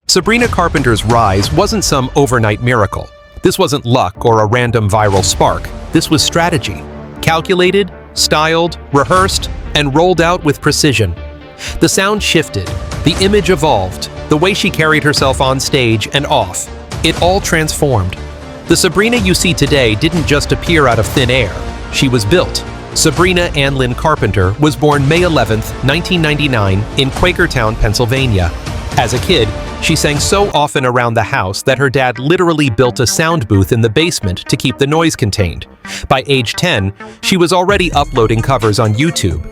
Sabrina Carpenter's rise wasn't some overnight miracle. This wasn't luck or a random viral spark. This was strategy. Calculated, styled, rehearsed, and rolled out with precision. The sound shifted, the image evolved, the way she carried herself on stage and off. It all transformed. The Sabrina you see today didn't just appear out of thin air. She was built. Sabrina Ann Lynn Carpenter was born May 11, 1999, in Quakertown, Pennsylvania. As a kid, she sang so often around the house that her dad literally built a sound booth in the basement to keep the noise contained. By age 10, she was already uploading covers on YouTube.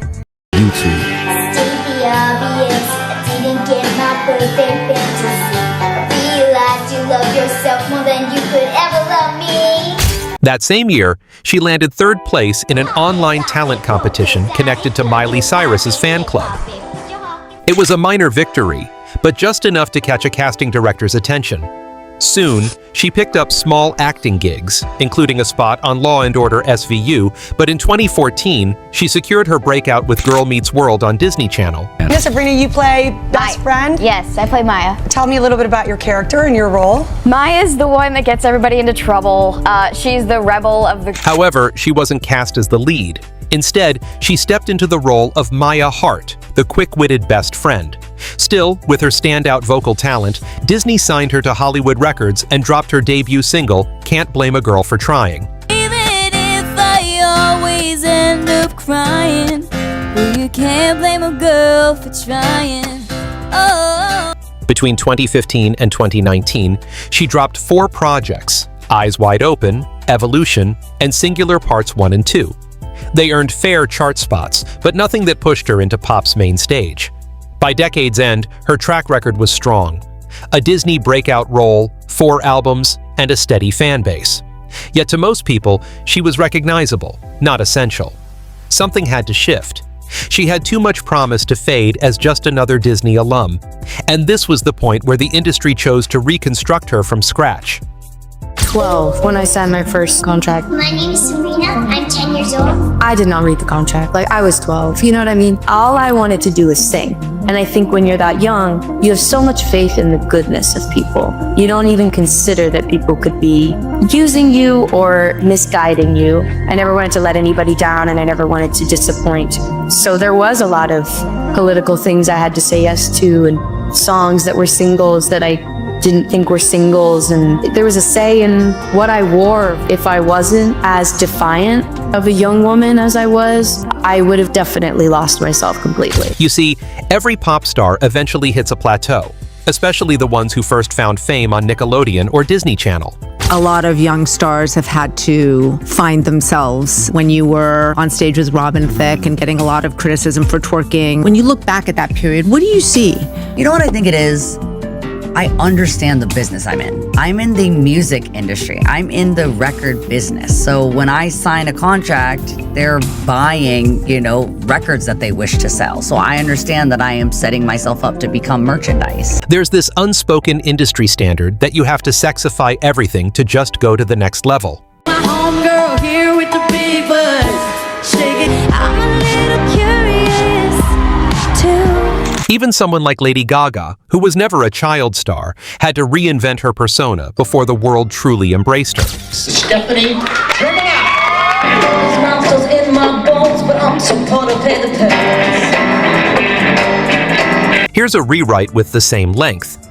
That same year, she landed third place in an online talent competition connected to Miley Cyrus's fan club. It was a minor victory, but just enough to catch a casting director's attention. Soon, she picked up small acting gigs, including a spot on Law & Order SVU, but in 2014, she secured her breakout with Girl Meets World on Disney Channel. Sabrina, you play best friend? Yes, I play Maya. Tell me a little bit about your character and your role. Maya's the one that gets everybody into trouble. She's the rebel of the... However, she wasn't cast as the lead. Instead, she stepped into the role of Maya Hart, the quick-witted best friend. Still, with her standout vocal talent, Disney signed her to Hollywood Records and dropped her debut single, Can't Blame a Girl for Trying. Even if I always end up crying, well, you can't blame a girl for trying. Oh. Between 2015 and 2019, she dropped 4 projects: Eyes Wide Open, Evolution, and Singular Parts 1 and 2. They earned fair chart spots, but nothing that pushed her into pop's main stage. By decade's end, her track record was strong. A Disney breakout role, 4 albums, and a steady fan base. Yet to most people, she was recognizable, not essential. Something had to shift. She had too much promise to fade as just another Disney alum. And this was the point where the industry chose to reconstruct her from scratch. 12 when I signed my first contract. My name is Sabrina. I'm 10 years old. I did not read the contract. I was 12. You know what I mean? All I wanted to do was sing. And I think when you're that young, you have so much faith in the goodness of people. You don't even consider that people could be using you or misguiding you. I never wanted to let anybody down, and I never wanted to disappoint. So there was a lot of political things I had to say yes to, and songs that were singles that I didn't think were singles, and there was a say in what I wore. If I wasn't as defiant of a young woman as I was, I would have definitely lost myself completely. You see, every pop star eventually hits a plateau, especially the ones who first found fame on Nickelodeon or Disney Channel. A lot of young stars have had to find themselves. When you were on stage with Robin Thicke and getting a lot of criticism for twerking, when you look back at that period, what do you see? You know what I think it is? I understand the business I'm in. I'm in the music industry. I'm in the record business. So when I sign a contract, they're buying, records that they wish to sell. So I understand that I am setting myself up to become merchandise. There's this unspoken industry standard that you have to sexify everything to just go to the next level. My homegirl here with the big buzz, shaking. I'm a little curious too. Even someone like Lady Gaga, who was never a child star, had to reinvent her persona before the world truly embraced her. Stephanie, turn it up! These monsters in my bones, but I'm supposed to pay the price. Here's a rewrite with the same length,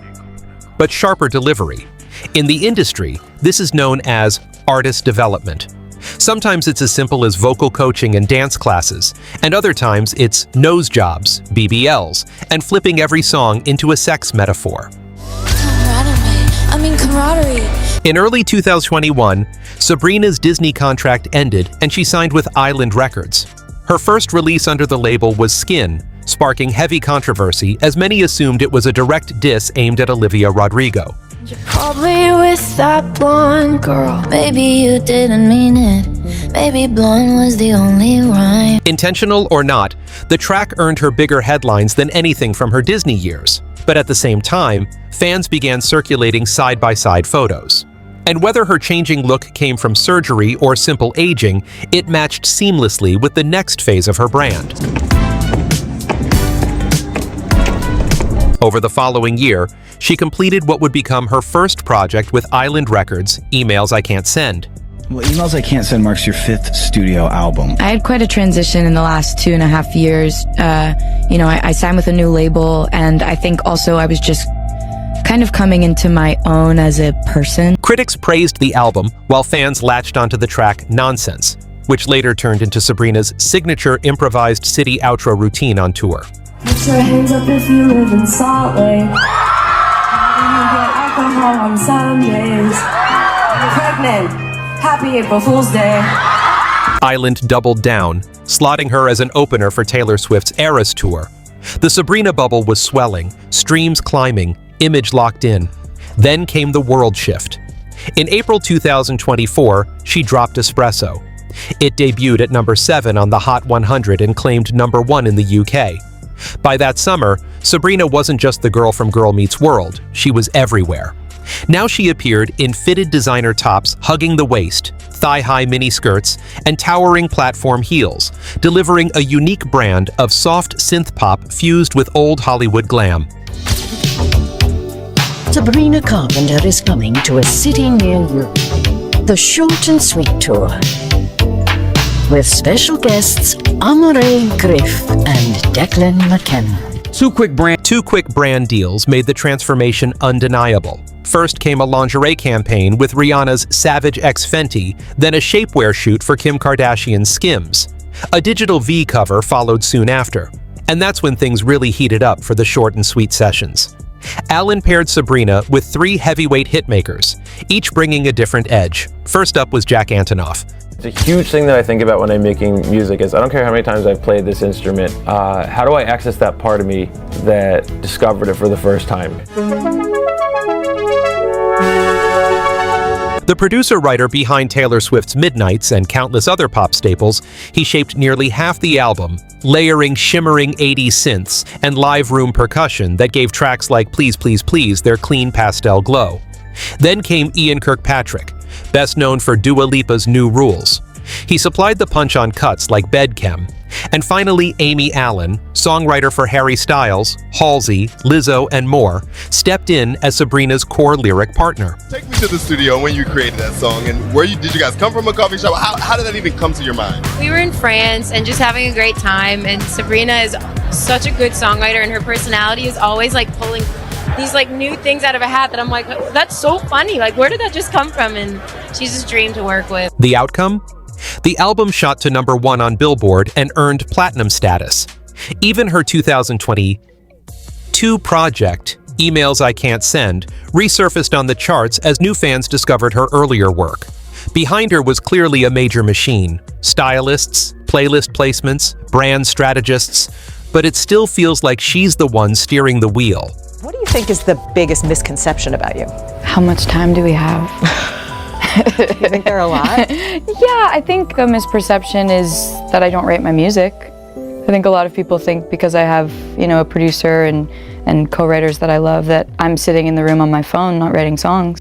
but sharper delivery. In the industry, this is known as artist development. Sometimes it's as simple as vocal coaching and dance classes, and other times it's nose jobs, BBLs, and flipping every song into a sex metaphor. Camaraderie. In early 2021, Sabrina's Disney contract ended and she signed with Island Records. Her first release under the label was Skin, sparking heavy controversy as many assumed it was a direct diss aimed at Olivia Rodrigo. You're probably with that blonde girl. Maybe you didn't mean it. Maybe blonde was the only rhyme. Intentional or not, the track earned her bigger headlines than anything from her Disney years. But at the same time, fans began circulating side-by-side photos. And whether her changing look came from surgery or simple aging, it matched seamlessly with the next phase of her brand. Over the following year, she completed what would become her first project with Island Records, Emails I Can't Send. Well, Emails I Can't Send marks your 5th studio album. I had quite a transition in the last 2.5 years. I signed with a new label, and I think also I was just kind of coming into my own as a person. Critics praised the album, while fans latched onto the track Nonsense, which later turned into Sabrina's signature improvised city outro routine on tour. Put your hands up if you live in Salt Lake. How do you get alcohol on Sundays? You're pregnant. Happy April Fool's Day. Island doubled down, slotting her as an opener for Taylor Swift's Eras Tour. The Sabrina bubble was swelling, streams climbing, image locked in. Then came the world shift. In April 2024, she dropped Espresso. It debuted at number 7 on the Hot 100 and claimed number 1 in the UK. By that summer, Sabrina wasn't just the girl from Girl Meets World, she was everywhere. Now she appeared in fitted designer tops hugging the waist, thigh-high mini-skirts, and towering platform heels, delivering a unique brand of soft synth pop fused with old Hollywood glam. Sabrina Carpenter is coming to a city near you. The Short and Sweet Tour. With special guests Amore Griff and Declan McKenna. Two quick brand deals made the transformation undeniable. First came a lingerie campaign with Rihanna's Savage x Fenty, then a shapewear shoot for Kim Kardashian's Skims. A digital V cover followed soon after. And that's when things really heated up for the Short and Sweet sessions. Alan paired Sabrina with 3 heavyweight hitmakers, each bringing a different edge. First up was Jack Antonoff. It's a huge thing that I think about when I'm making music is I don't care how many times I've played this instrument, how do I access that part of me that discovered it for the first time? The producer-writer behind Taylor Swift's Midnights and countless other pop staples, he shaped nearly half the album, layering shimmering 80s synths and live room percussion that gave tracks like Please Please Please their clean pastel glow. Then came Ian Kirkpatrick, best known for Dua Lipa's New Rules. He supplied the punch on cuts like Bedchem. And finally, Amy Allen, songwriter for Harry Styles, Halsey, Lizzo, and more, stepped in as Sabrina's core lyric partner. Take me to the studio when you created that song, and did you guys come from a coffee shop? How did that even come to your mind? We were in France and just having a great time, and Sabrina is such a good songwriter, and her personality is always like pulling these like new things out of a hat that I'm like, that's so funny, like where did that just come from? And she's just a dream to work with. The outcome? The album shot to number 1 on Billboard and earned platinum status. Even her 2022 project, Emails I Can't Send, resurfaced on the charts as new fans discovered her earlier work. Behind her was clearly a major machine, stylists, playlist placements, brand strategists, but it still feels like she's the one steering the wheel. What do you think is the biggest misconception about you? How much time do we have? You think there are a lot? Yeah, I think a misperception is that I don't write my music. I think a lot of people think because I have, a producer and co-writers that I love that I'm sitting in the room on my phone not writing songs.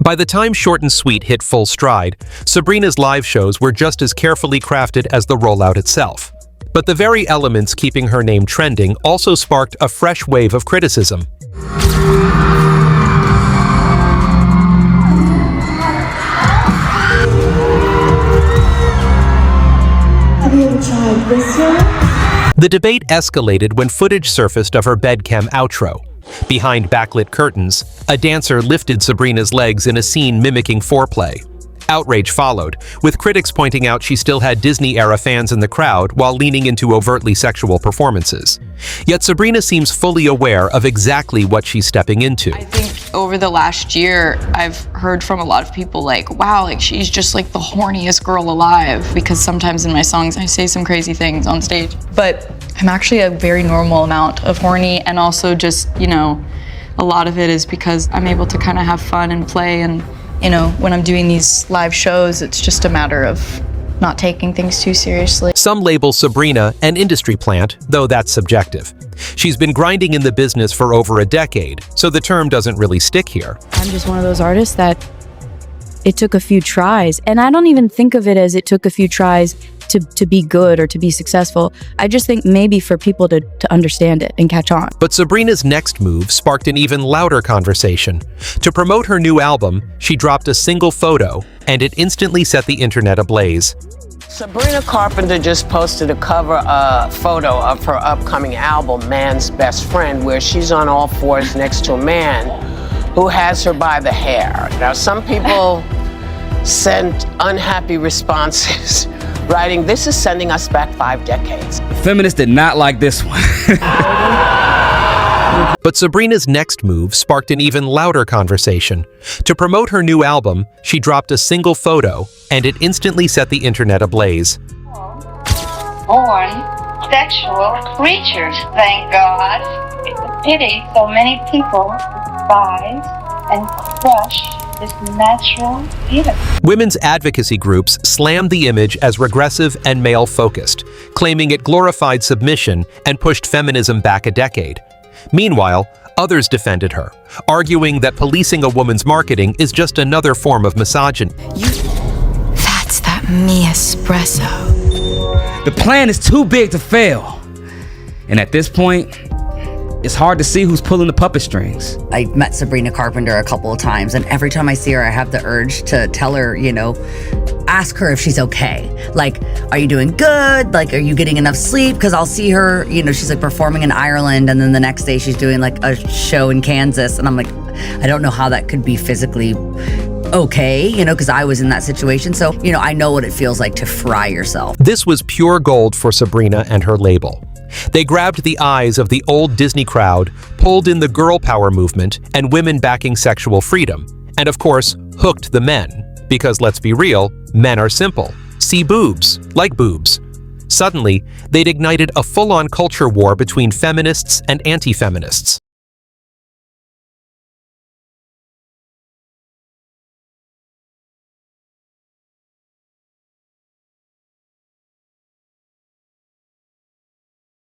By the time Short and Sweet hit full stride, Sabrina's live shows were just as carefully crafted as the rollout itself. But the very elements keeping her name trending also sparked a fresh wave of criticism. Have you ever tried this one? The debate escalated when footage surfaced of her Bedchem outro. Behind backlit curtains, a dancer lifted Sabrina's legs in a scene mimicking foreplay. Outrage followed, with critics pointing out she still had Disney-era fans in the crowd while leaning into overtly sexual performances. Yet Sabrina seems fully aware of exactly what she's stepping into. I think over the last year, I've heard from a lot of people like, wow, like she's just like the horniest girl alive, because sometimes in my songs I say some crazy things on stage. But I'm actually a very normal amount of horny, and also just, a lot of it is because I'm able to kind of have fun and play, and when I'm doing these live shows, it's just a matter of not taking things too seriously. Some label Sabrina an industry plant, though that's subjective. She's been grinding in the business for over a decade, so the term doesn't really stick here. I'm just one of those artists that it took a few tries, and I don't even think of it as it took a few tries to be good or to be successful. I just think maybe for people to understand it and catch on. But Sabrina's next move sparked an even louder conversation. To promote her new album, she dropped a single photo, and it instantly set the internet ablaze. Sabrina Carpenter just posted a cover photo of her upcoming album, Man's Best Friend, where she's on all fours next to a man who has her by the hair. Now, some people sent unhappy responses, writing, "This is sending us back 5 decades." Feminists did not like this one. But Sabrina's next move sparked an even louder conversation. To promote her new album, she dropped a single photo, and it instantly set the internet ablaze. Born sexual creatures, thank God. It's a pity so many people despise and crush this natural beauty. Women's advocacy groups slammed the image as regressive and male-focused, claiming it glorified submission and pushed feminism back a decade. Meanwhile, others defended her, arguing that policing a woman's marketing is just another form of misogyny. That's that me espresso. The plan is too big to fail. And at this point, it's hard to see who's pulling the puppet strings. I met Sabrina Carpenter a couple of times, and every time I see her, I have the urge to tell her, ask her if she's okay. Like, are you doing good? Like, are you getting enough sleep? Because I'll see her, she's like performing in Ireland, and then the next day she's doing like a show in Kansas, and I'm like, I don't know how that could be physically okay, because I was in that situation. So, I know what it feels like to fry yourself. This was pure gold for Sabrina and her label. They grabbed the eyes of the old Disney crowd, pulled in the girl power movement and women backing sexual freedom, and of course, hooked the men. Because let's be real, men are simple. See boobs, like boobs. Suddenly, they'd ignited a full-on culture war between feminists and anti-feminists.